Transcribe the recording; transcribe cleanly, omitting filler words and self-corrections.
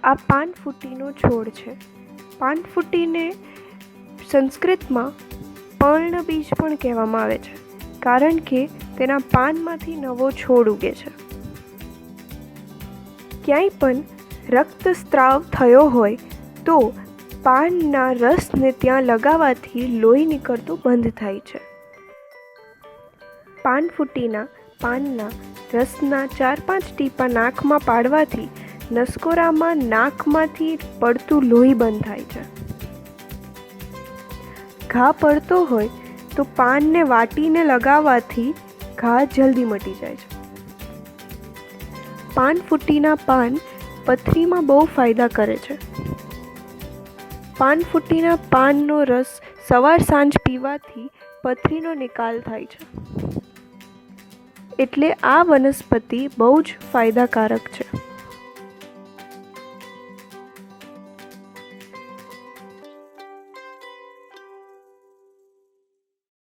આ પાનફૂટીનો છોડ છે. પાનફૂટીને સંસ્કૃતમાં પર્ણબીજ પણ કહેવામાં આવે છે, કારણ કે તેના પાનમાંથી નવો છોડ ઉગે છે. ક્યાંય પણ રક્તસ્રાવ થયો હોય તો પાનના રસને ત્યાં લગાવવાથી લોહી નીકળતું બંધ થાય છે. પાનફૂટીના પાનના રસના 4-5 ટીપા નાકમાં પાડવાથી નસકોરામાં નાકમાંથી પડતું લોહી બંધ થાય છે. ઘા પડતો હોય તો પાનને વાટીને લગાવવાથી ઘા જલ્દી મટી જાય છે. પાનફૂટીના પાન પથરીમાં બહુ ફાયદા કરે છે. પાનફૂટીના પાનનો રસ સવાર સાંજ પીવાથી પથરીનો નિકાલ થાય છે. એટલે આ વનસ્પતિ બહુ જ ફાયદાકારક છે.